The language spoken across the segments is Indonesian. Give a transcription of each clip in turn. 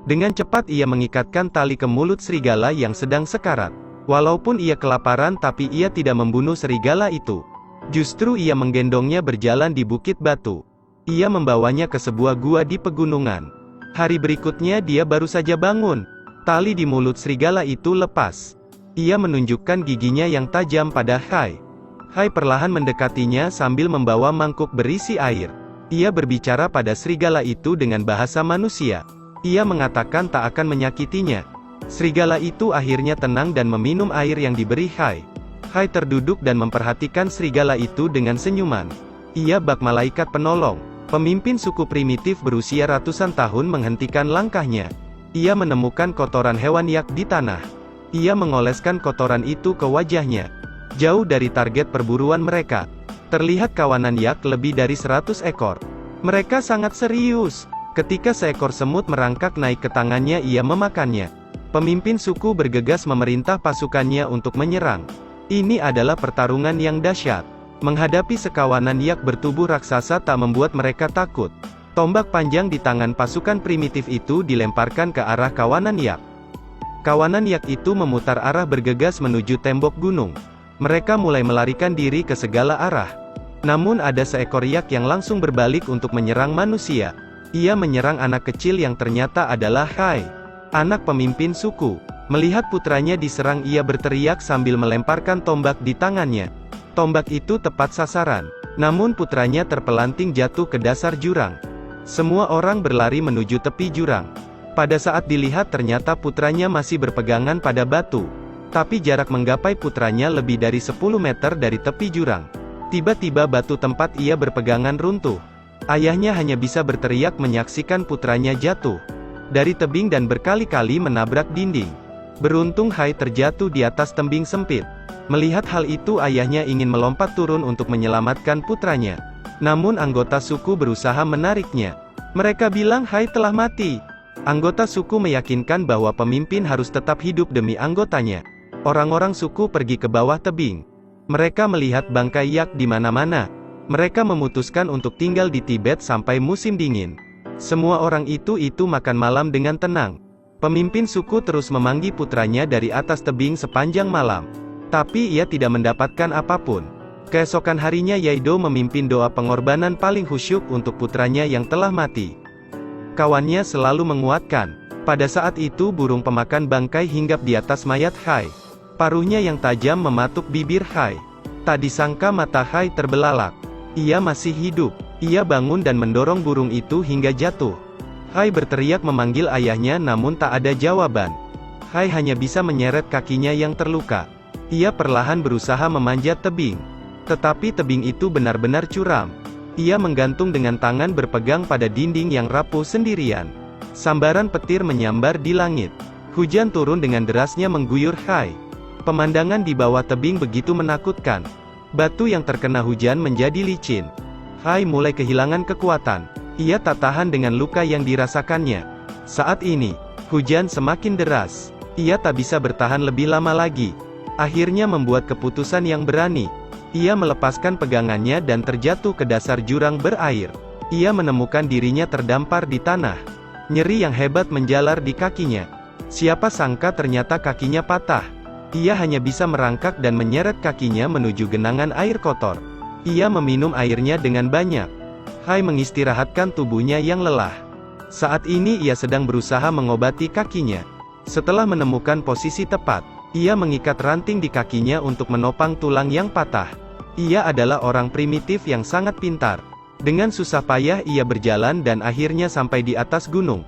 Dengan cepat ia mengikatkan tali ke mulut serigala yang sedang sekarat. Walaupun ia kelaparan tapi ia tidak membunuh serigala itu. Justru ia menggendongnya berjalan di bukit batu. Ia membawanya ke sebuah gua di pegunungan. Hari berikutnya dia baru saja bangun. Tali di mulut serigala itu lepas. Ia menunjukkan giginya yang tajam pada Hai. Hai perlahan mendekatinya sambil membawa mangkuk berisi air. Ia berbicara pada serigala itu dengan bahasa manusia. Ia mengatakan tak akan menyakitinya. Serigala itu akhirnya tenang dan meminum air yang diberi Hai. Hai terduduk dan memperhatikan serigala itu dengan senyuman. Ia bak malaikat penolong. Pemimpin suku primitif berusia ratusan tahun menghentikan langkahnya. Ia menemukan kotoran hewan yak di tanah. Ia mengoleskan kotoran itu ke wajahnya. Jauh dari target perburuan mereka, terlihat kawanan yak lebih dari 100 ekor. Mereka sangat serius. Ketika seekor semut merangkak naik ke tangannya, ia memakannya. Pemimpin suku bergegas memerintah pasukannya untuk menyerang. Ini adalah pertarungan yang dahsyat. Menghadapi sekawanan yak bertubuh raksasa tak membuat mereka takut. Tombak panjang di tangan pasukan primitif itu dilemparkan ke arah kawanan yak. Kawanan yak itu memutar arah bergegas menuju tembok gunung. Mereka mulai melarikan diri ke segala arah. Namun ada seekor yak yang langsung berbalik untuk menyerang manusia. Ia menyerang anak kecil yang ternyata adalah Hai, anak pemimpin suku. Melihat putranya diserang, ia berteriak sambil melemparkan tombak di tangannya. Tombak itu tepat sasaran. Namun putranya terpelanting jatuh ke dasar jurang. Semua orang berlari menuju tepi jurang. Pada saat dilihat ternyata putranya masih berpegangan pada batu. Tapi jarak menggapai putranya lebih dari 10 meter dari tepi jurang. Tiba-tiba batu tempat ia berpegangan runtuh. Ayahnya hanya bisa berteriak menyaksikan putranya jatuh dari tebing dan berkali-kali menabrak dinding. Beruntung Hai terjatuh di atas tembing sempit. Melihat hal itu ayahnya ingin melompat turun untuk menyelamatkan putranya. Namun anggota suku berusaha menariknya. Mereka bilang Hai telah mati. Anggota suku meyakinkan bahwa pemimpin harus tetap hidup demi anggotanya. Orang-orang suku pergi ke bawah tebing. Mereka melihat bangkai yak di mana-mana. Mereka memutuskan untuk tinggal di Tibet sampai musim dingin. Semua orang itu makan malam dengan tenang. Pemimpin suku terus memanggil putranya dari atas tebing sepanjang malam. Tapi ia tidak mendapatkan apapun. Keesokan harinya Yaido memimpin doa pengorbanan paling khusyuk untuk putranya yang telah mati. Kawannya selalu menguatkan. Pada saat itu burung pemakan bangkai hinggap di atas mayat Hai. Paruhnya yang tajam mematuk bibir Hai. Tak disangka mata Hai terbelalak. Ia masih hidup. Ia bangun dan mendorong burung itu hingga jatuh. Hai berteriak memanggil ayahnya namun tak ada jawaban. Hai hanya bisa menyeret kakinya yang terluka. Ia perlahan berusaha memanjat tebing. Tetapi tebing itu benar-benar curam. Ia menggantung dengan tangan berpegang pada dinding yang rapuh sendirian. Sambaran petir menyambar di langit. Hujan turun dengan derasnya mengguyur Hai. Pemandangan di bawah tebing begitu menakutkan. Batu yang terkena hujan menjadi licin. Hai mulai kehilangan kekuatan. Ia tak tahan dengan luka yang dirasakannya. Saat ini, hujan semakin deras. Ia tak bisa bertahan lebih lama lagi. Akhirnya membuat keputusan yang berani. Ia melepaskan pegangannya dan terjatuh ke dasar jurang berair. Ia menemukan dirinya terdampar di tanah. Nyeri yang hebat menjalar di kakinya. Siapa sangka ternyata kakinya patah. Ia hanya bisa merangkak dan menyeret kakinya menuju genangan air kotor. Ia meminum airnya dengan banyak. Hai mengistirahatkan tubuhnya yang lelah. Saat ini ia sedang berusaha mengobati kakinya. Setelah menemukan posisi tepat, ia mengikat ranting di kakinya untuk menopang tulang yang patah. Ia adalah orang primitif yang sangat pintar. Dengan susah payah ia berjalan dan akhirnya sampai di atas gunung.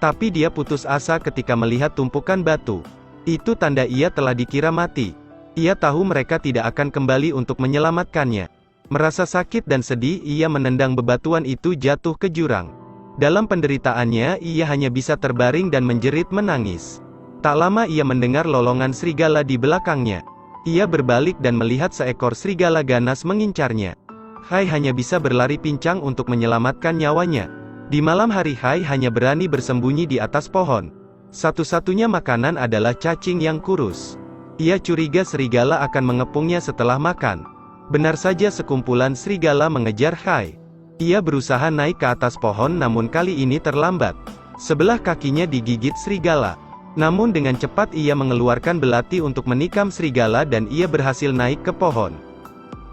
Tapi dia putus asa ketika melihat tumpukan batu. Itu tanda ia telah dikira mati. Ia tahu mereka tidak akan kembali untuk menyelamatkannya. Merasa sakit dan sedih, ia menendang bebatuan itu jatuh ke jurang. Dalam penderitaannya, ia hanya bisa terbaring dan menjerit menangis. Tak lama ia mendengar lolongan serigala di belakangnya. Ia berbalik dan melihat seekor serigala ganas mengincarnya. Hai hanya bisa berlari pincang untuk menyelamatkan nyawanya. Di malam hari Hai hanya berani bersembunyi di atas pohon. Satu-satunya makanan adalah cacing yang kurus. Ia curiga serigala akan mengepungnya setelah makan. Benar saja sekumpulan serigala mengejar Hai. Ia berusaha naik ke atas pohon namun kali ini terlambat. Sebelah kakinya digigit serigala. Namun dengan cepat ia mengeluarkan belati untuk menikam serigala dan ia berhasil naik ke pohon.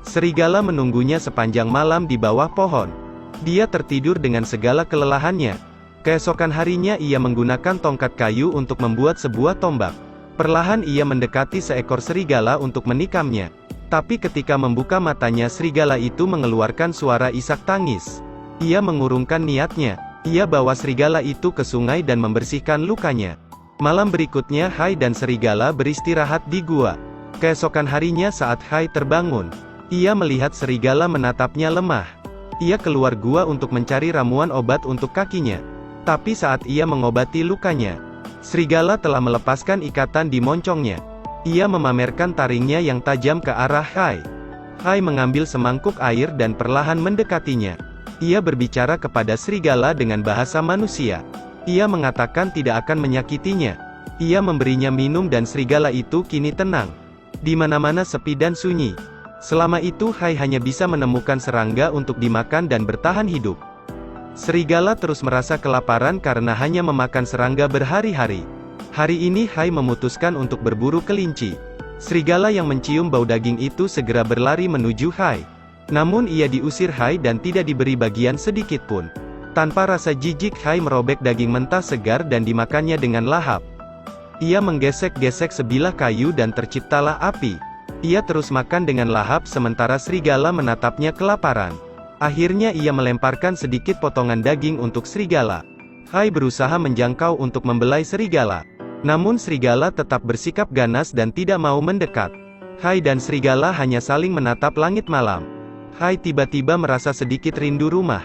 Serigala menunggunya sepanjang malam di bawah pohon. Dia tertidur dengan segala kelelahannya. Keesokan harinya ia menggunakan tongkat kayu untuk membuat sebuah tombak. Perlahan ia mendekati seekor serigala untuk menikamnya. Tapi ketika membuka matanya serigala itu mengeluarkan suara isak tangis. Ia mengurungkan niatnya. Ia bawa serigala itu ke sungai dan membersihkan lukanya. Malam berikutnya Hai dan serigala beristirahat di gua. Keesokan harinya saat Hai terbangun, ia melihat serigala menatapnya lemah. Ia keluar gua untuk mencari ramuan obat untuk kakinya. Tapi saat ia mengobati lukanya, serigala telah melepaskan ikatan di moncongnya. Ia memamerkan taringnya yang tajam ke arah Hai. Hai mengambil semangkuk air dan perlahan mendekatinya. Ia berbicara kepada serigala dengan bahasa manusia. Ia mengatakan tidak akan menyakitinya. Ia memberinya minum dan serigala itu kini tenang. Di mana-mana sepi dan sunyi. Selama itu Hai hanya bisa menemukan serangga untuk dimakan dan bertahan hidup. Serigala terus merasa kelaparan karena hanya memakan serangga berhari-hari. Hari ini Hai memutuskan untuk berburu kelinci. Serigala yang mencium bau daging itu segera berlari menuju Hai. Namun ia diusir Hai dan tidak diberi bagian sedikit pun. Tanpa rasa jijik Hai merobek daging mentah segar dan dimakannya dengan lahap. Ia menggesek-gesek sebilah kayu dan terciptalah api. Ia terus makan dengan lahap sementara serigala menatapnya kelaparan. Akhirnya ia melemparkan sedikit potongan daging untuk serigala. Hai berusaha menjangkau untuk membelai serigala. Namun serigala tetap bersikap ganas dan tidak mau mendekat. Hai dan serigala hanya saling menatap langit malam. Hai tiba-tiba merasa sedikit rindu rumah.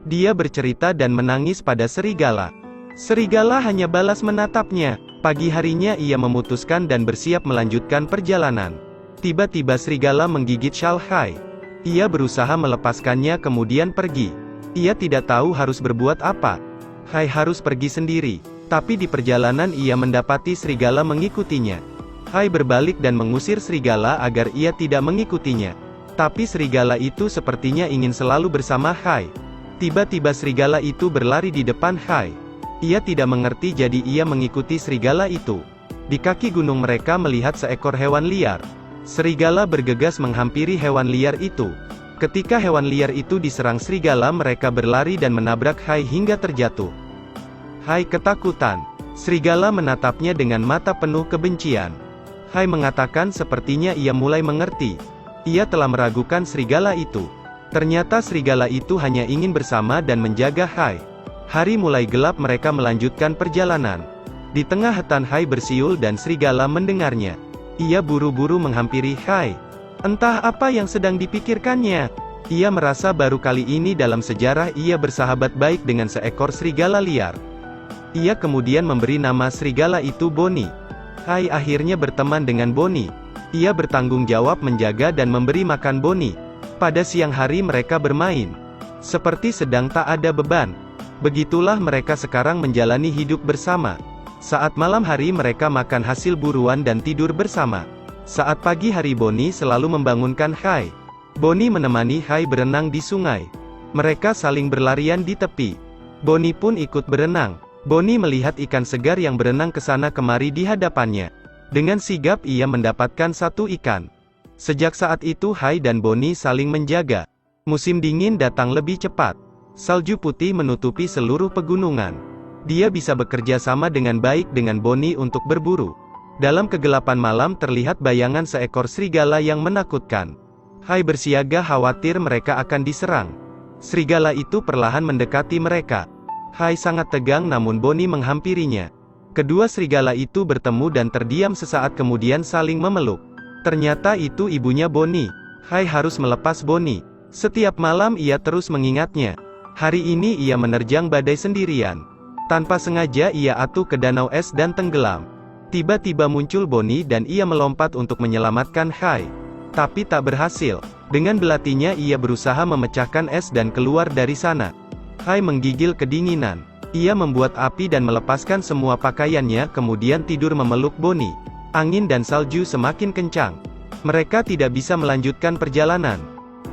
Dia bercerita dan menangis pada serigala. Serigala hanya balas menatapnya. Pagi harinya ia memutuskan dan bersiap melanjutkan perjalanan. Tiba-tiba serigala menggigit syal Hai. Ia berusaha melepaskannya kemudian pergi. Ia tidak tahu harus berbuat apa. Hai harus pergi sendiri. Tapi di perjalanan ia mendapati serigala mengikutinya. Hai berbalik dan mengusir serigala agar ia tidak mengikutinya. Tapi serigala itu sepertinya ingin selalu bersama Hai. Tiba-tiba serigala itu berlari di depan Hai. Ia tidak mengerti jadi ia mengikuti serigala itu. Di kaki gunung mereka melihat seekor hewan liar. Serigala bergegas menghampiri hewan liar itu. Ketika hewan liar itu diserang serigala mereka berlari dan menabrak Hai hingga terjatuh. Hai ketakutan. Serigala menatapnya dengan mata penuh kebencian. Hai mengatakan sepertinya ia mulai mengerti. Ia telah meragukan serigala itu. Ternyata serigala itu hanya ingin bersama dan menjaga Hai. Hari mulai gelap mereka melanjutkan perjalanan. Di tengah hutan Hai bersiul dan serigala mendengarnya. Ia buru-buru menghampiri Hai. Entah apa yang sedang dipikirkannya. Ia merasa baru kali ini dalam sejarah ia bersahabat baik dengan seekor serigala liar. Ia kemudian memberi nama serigala itu Boni. Hai akhirnya berteman dengan Boni. Ia bertanggung jawab menjaga dan memberi makan Boni. Pada siang hari mereka bermain. Seperti sedang tak ada beban. Begitulah mereka sekarang menjalani hidup bersama. Saat malam hari mereka makan hasil buruan dan tidur bersama. Saat pagi hari Boni selalu membangunkan Hai. Boni menemani Hai berenang di sungai. Mereka saling berlarian di tepi. Boni pun ikut berenang. Boni melihat ikan segar yang berenang ke sana kemari di hadapannya. Dengan sigap ia mendapatkan satu ikan. Sejak saat itu Hai dan Boni saling menjaga. Musim dingin datang lebih cepat. Salju putih menutupi seluruh pegunungan. Dia bisa bekerja sama dengan baik dengan Boni untuk berburu. Dalam kegelapan malam terlihat bayangan seekor serigala yang menakutkan. Hai bersiaga khawatir mereka akan diserang. Serigala itu perlahan mendekati mereka. Hai sangat tegang namun Boni menghampirinya. Kedua serigala itu bertemu dan terdiam sesaat kemudian saling memeluk. Ternyata itu ibunya Boni. Hai harus melepas Boni. Setiap malam ia terus mengingatnya. Hari ini ia menerjang badai sendirian. Tanpa sengaja ia atuh ke danau es dan tenggelam. Tiba-tiba muncul Boni dan ia melompat untuk menyelamatkan Hai. Tapi tak berhasil. Dengan belatinya ia berusaha memecahkan es dan keluar dari sana. Hai menggigil kedinginan. Ia membuat api dan melepaskan semua pakaiannya kemudian tidur memeluk Boni. Angin dan salju semakin kencang. Mereka tidak bisa melanjutkan perjalanan.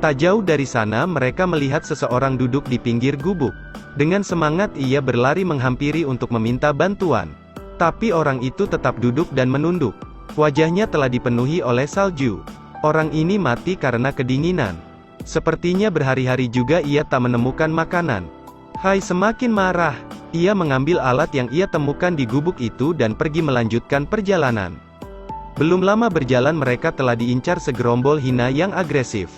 Tak jauh dari sana mereka melihat seseorang duduk di pinggir gubuk. Dengan semangat ia berlari menghampiri untuk meminta bantuan. Tapi orang itu tetap duduk dan menunduk. Wajahnya telah dipenuhi oleh salju. Orang ini mati karena kedinginan. Sepertinya berhari-hari juga ia tak menemukan makanan. Hai semakin marah. Ia mengambil alat yang ia temukan di gubuk itu dan pergi melanjutkan perjalanan. Belum lama berjalan mereka telah diincar segerombol hina yang agresif.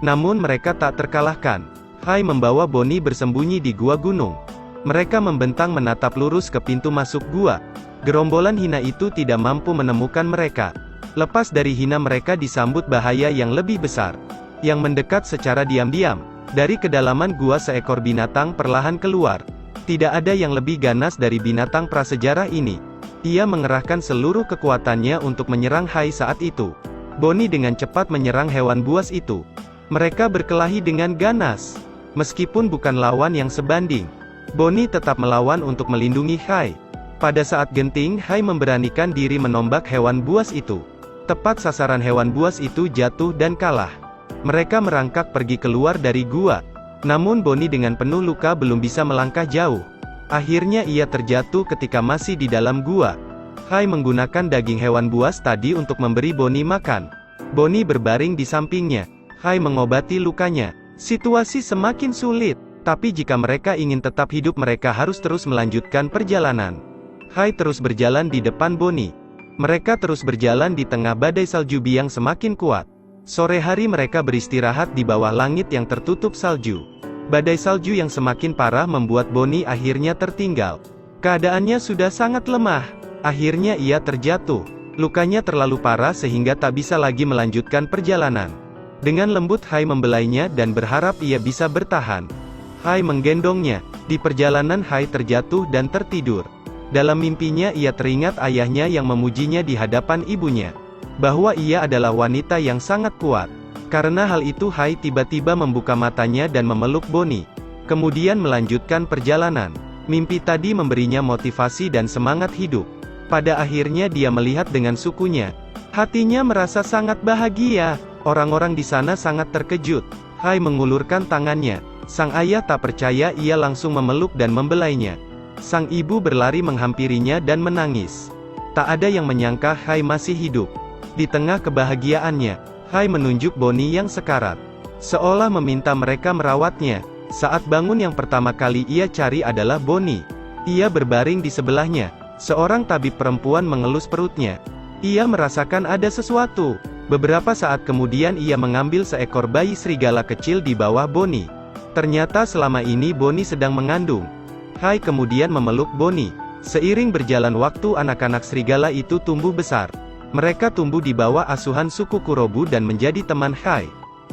Namun mereka tak terkalahkan. Hai membawa Bonnie bersembunyi di gua gunung. Mereka membentang menatap lurus ke pintu masuk gua. Gerombolan hina itu tidak mampu menemukan mereka. Lepas dari hina mereka disambut bahaya yang lebih besar. Yang mendekat secara diam-diam. Dari kedalaman gua seekor binatang perlahan keluar. Tidak ada yang lebih ganas dari binatang prasejarah ini. Ia mengerahkan seluruh kekuatannya untuk menyerang Hai saat itu. Bonnie dengan cepat menyerang hewan buas itu. Mereka berkelahi dengan ganas. Meskipun bukan lawan yang sebanding, Bonnie tetap melawan untuk melindungi Hai. Pada saat genting Hai memberanikan diri menombak hewan buas itu. Tepat sasaran hewan buas itu jatuh dan kalah. Mereka merangkak pergi keluar dari gua. Namun Bonnie dengan penuh luka belum bisa melangkah jauh. Akhirnya ia terjatuh ketika masih di dalam gua. Hai menggunakan daging hewan buas tadi untuk memberi Bonnie makan. Bonnie berbaring di sampingnya. Hai mengobati lukanya. Situasi semakin sulit. Tapi jika mereka ingin tetap hidup mereka harus terus melanjutkan perjalanan. Hai terus berjalan di depan Bonnie. Mereka terus berjalan di tengah badai salju yang semakin kuat. Sore hari mereka beristirahat di bawah langit yang tertutup salju. Badai salju yang semakin parah membuat Bonnie akhirnya tertinggal. Keadaannya sudah sangat lemah. Akhirnya ia terjatuh. Lukanya terlalu parah sehingga tak bisa lagi melanjutkan perjalanan. Dengan lembut Hai membelainya dan berharap ia bisa bertahan. Hai menggendongnya. Di perjalanan Hai terjatuh dan tertidur. Dalam mimpinya ia teringat ayahnya yang memujinya di hadapan ibunya. Bahwa ia adalah wanita yang sangat kuat. Karena hal itu Hai tiba-tiba membuka matanya dan memeluk Bonnie. Kemudian melanjutkan perjalanan. Mimpi tadi memberinya motivasi dan semangat hidup. Pada akhirnya dia melihat dengan sukunya. Hatinya merasa sangat bahagia. Orang-orang di sana sangat terkejut. Hai mengulurkan tangannya. Sang ayah tak percaya ia langsung memeluk dan membelainya. Sang ibu berlari menghampirinya dan menangis. Tak ada yang menyangka Hai masih hidup. Di tengah kebahagiaannya, Hai menunjuk Bonnie yang sekarat. Seolah meminta mereka merawatnya. Saat bangun yang pertama kali ia cari adalah Bonnie. Ia berbaring di sebelahnya. Seorang tabib perempuan mengelus perutnya. Ia merasakan ada sesuatu. Beberapa saat kemudian ia mengambil seekor bayi serigala kecil di bawah Bonnie. Ternyata selama ini Bonnie sedang mengandung. Hai kemudian memeluk Bonnie. Seiring berjalan waktu anak-anak serigala itu tumbuh besar. Mereka tumbuh di bawah asuhan suku Kurobu dan menjadi teman Hai.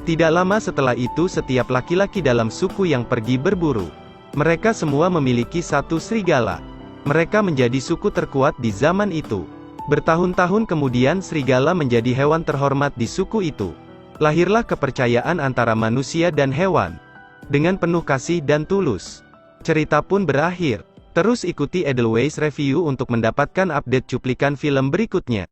Tidak lama setelah itu setiap laki-laki dalam suku yang pergi berburu. Mereka semua memiliki satu serigala. Mereka menjadi suku terkuat di zaman itu. Bertahun-tahun kemudian serigala menjadi hewan terhormat di suku itu. Lahirlah kepercayaan antara manusia dan hewan. Dengan penuh kasih dan tulus. Cerita pun berakhir. Terus ikuti Edelweiss Review untuk mendapatkan update cuplikan film berikutnya.